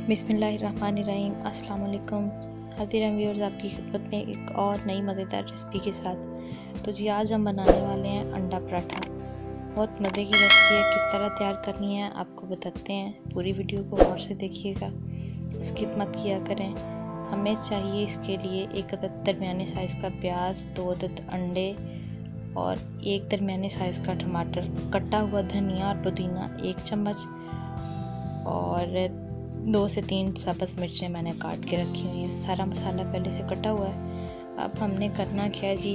बिस्मिल्लाहिर्रहमानिर्रहीम। अस्सलाम वालेकुम। हाजिर हैं व्यूअर्स आपकी खिदमत में एक और नई मज़ेदार रेसिपी के साथ। तो जी आज हम बनाने वाले हैं अंडा पराठा। बहुत मज़े की रेसिपी है, किस तरह तैयार करनी है आपको बताते हैं। पूरी वीडियो को गौर से देखिएगा, स्किप मत किया करें। हमें चाहिए इसके लिए एक अदद दरमियाने साइज़ का प्याज, 2 अदद अंडे और एक दरमियाने साइज़ का टमाटर, कटा हुआ धनिया और पुदीना 1 चम्मच और 2 से 3 सब्ज़ मिर्चें मैंने काट के रखी हुई हैं। सारा मसाला पहले से कटा हुआ है। अब हमने करना क्या है जी,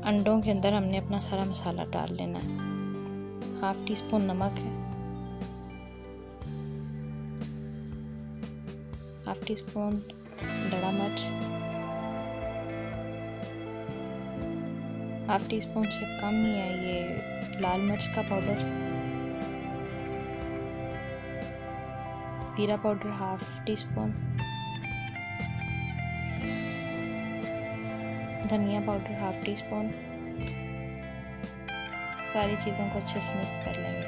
अंडों के अंदर हमने अपना सारा मसाला डाल लेना है। 1/2 टीस्पून नमक है, 1/2 टीस्पून दड़ा मिर्च, 1/2 टीस्पून से कम ही है ये लाल मिर्च का पाउडर, जीरा पाउडर 1/2 टीस्पून, धनिया पाउडर 1/2 टीस्पून। सारी चीज़ों को अच्छे से मिक्स कर लेंगे।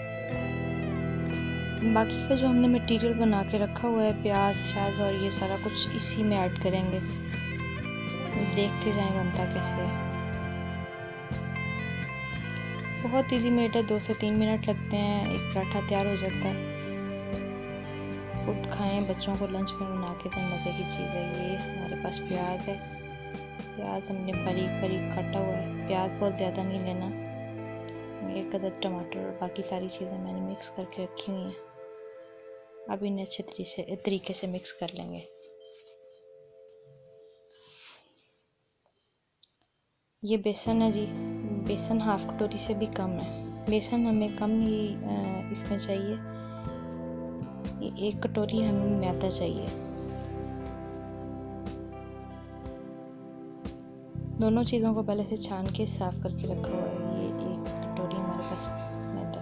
बाकी का जो हमने मटेरियल बना के रखा हुआ है, प्याज शाज और ये सारा कुछ इसी में ऐड करेंगे। देखते जाएं बनता कैसे है। बहुत इजी मेड है, 2 से 3 मिनट लगते हैं, एक पराठा तैयार हो जाता है। खुद खाएं, बच्चों को लंच में बना के दें, मज़े की चीज़ है ये। हमारे पास प्याज है, प्याज हमने बारीक बारीक काटा हुआ है। प्याज बहुत ज़्यादा नहीं लेना। 1 अदद टमाटर और बाकी सारी चीज़ें मैंने मिक्स करके रखी हुई हैं। अब इन्हें अच्छे तरीके से मिक्स कर लेंगे। ये बेसन है जी, बेसन 1/2 कटोरी से भी कम है। बेसन हमें कम ही इसमें चाहिए। ये 1 कटोरी हमें मैदा चाहिए। दोनों चीज़ों को पहले से छान के साफ करके रखा हुआ है। ये 1 कटोरी हमारे पास मैदा।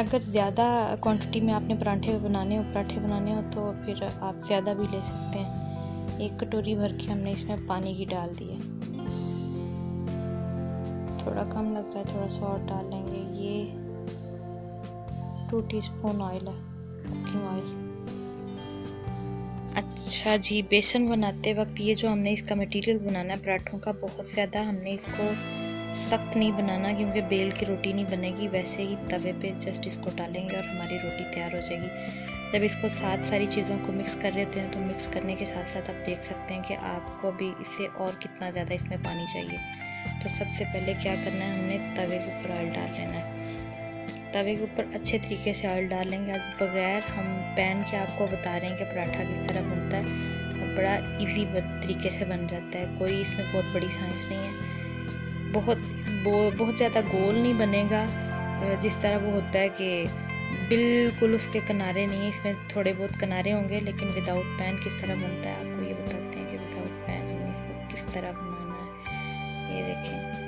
अगर ज़्यादा क्वांटिटी में आपने पराठे बनाने हो तो फिर आप ज़्यादा भी ले सकते हैं। 1 कटोरी भर के हमने इसमें पानी की डाल दी है। थोड़ा कम लग रहा है, थोड़ा सा और डाल लेंगे। ये 2 टीस्पून ऑयल है, कुकिंग ऑयल। अच्छा जी, बेसन बनाते वक्त ये जो हमने इसका मटेरियल बनाना है पराठों का, बहुत ज़्यादा हमने इसको सख्त नहीं बनाना, क्योंकि बेल की रोटी नहीं बनेगी। वैसे ही तवे पे जस्ट इसको डालेंगे और हमारी रोटी तैयार हो जाएगी। जब इसको साथ सारी चीज़ों को मिक्स कर लेते हैं तो मिक्स करने के साथ साथ आप देख सकते हैं कि आपको भी इससे और कितना ज़्यादा इसमें पानी चाहिए। तो सबसे पहले क्या करना है, हमने तवे के ऊपर ऑयल डाल लेना है। तवे के ऊपर अच्छे तरीके से ऑयल डाल लेंगे। आज बगैर हम पैन के आपको बता रहे हैं कि पराठा किस तरह बनता है और बड़ा इजी तरीके से बन जाता है। कोई इसमें बहुत बड़ी साइंस नहीं है। बहुत ज़्यादा गोल नहीं बनेगा, जिस तरह वो होता है कि बिल्कुल उसके किनारे नहीं है। इसमें थोड़े बहुत किनारे होंगे, लेकिन विदाउट पैन किस तरह बनता है आपको ये बताते हैं कि विदाउट पैन हमें इसको किस तरह बनाना है। ये देखें,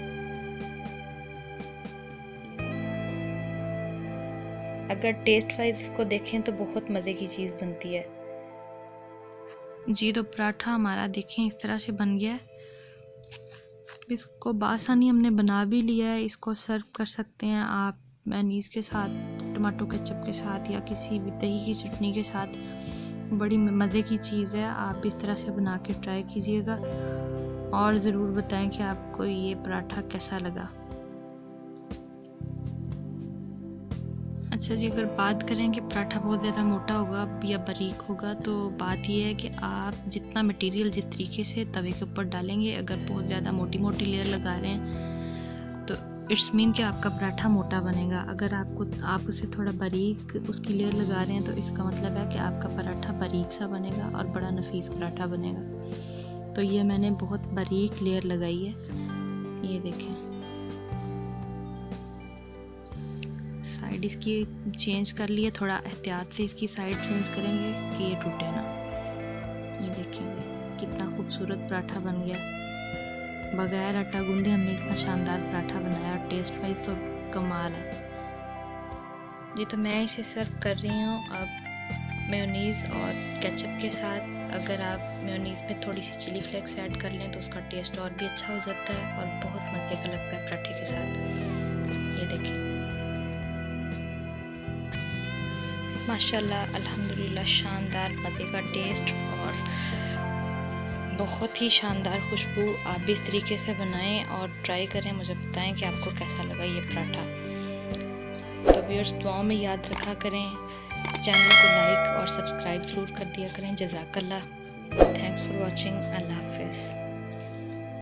अगर टेस्ट वाइज इसको देखें तो बहुत मज़े की चीज़ बनती है जी। तो पराठा हमारा देखें इस तरह से बन गया है। इसको बासानी हमने बना भी लिया है। इसको सर्व कर सकते हैं आप मेयोनीज़ के साथ, टमाटो केचप के साथ या किसी भी दही की चटनी के साथ। बड़ी मज़े की चीज़ है। आप इस तरह से बना के ट्राई कीजिएगा और ज़रूर बताएं कि आपको ये पराठा कैसा लगा। अच्छा जी, अगर बात करें कि पराठा बहुत ज़्यादा मोटा होगा या बारीक होगा, तो बात यह है कि आप जितना मटेरियल जिस तरीके से तवे के ऊपर डालेंगे, अगर बहुत ज़्यादा मोटी लेयर लगा रहे हैं तो इट्स मीन कि आपका पराठा मोटा बनेगा। अगर आप उसे थोड़ा बारीक उसकी लेयर लगा रहे हैं तो इसका मतलब है कि आपका पराठा बारीक सा बनेगा और बड़ा नफीस पराठा बनेगा। तो ये मैंने बहुत बारीक लेयर लगाई है, ये देखें। साइड इसकी चेंज कर लिए, थोड़ा एहतियात से इसकी साइड चेंज करेंगे कि ये टूटे ना। ये देखेंगे कितना खूबसूरत पराठा बन गया। बगैर आटा गूंदे हमने इतना शानदार पराठा बनाया और टेस्ट वाइज तो कमाल है जी। तो मैं इसे सर्व कर रही हूँ अब मेयोनीज़ और केचप के साथ। अगर आप मेयोनीज़ में थोड़ी सी चिली फ्लेक्स ऐड कर लें तो उसका टेस्ट और भी अच्छा हो जाता है और बहुत मज़े का लगता है पराठे के साथ। ये देखें। माशाल्लाह अल्हम्दुलिल्लाह शानदार मज़े का टेस्ट और बहुत ही शानदार खुशबू। आप भी इस तरीके से बनाएं और ट्राई करें, मुझे बताएं कि आपको कैसा लगा ये पराठा। तो व्यूअर्स दुआओं में याद रखा करें, चैनल को लाइक और सब्सक्राइब ज़रूर कर दिया करें। जज़ाकल्लाह, थैंक्स फॉर वॉचिंग, अल्लाह हाफ़िज़।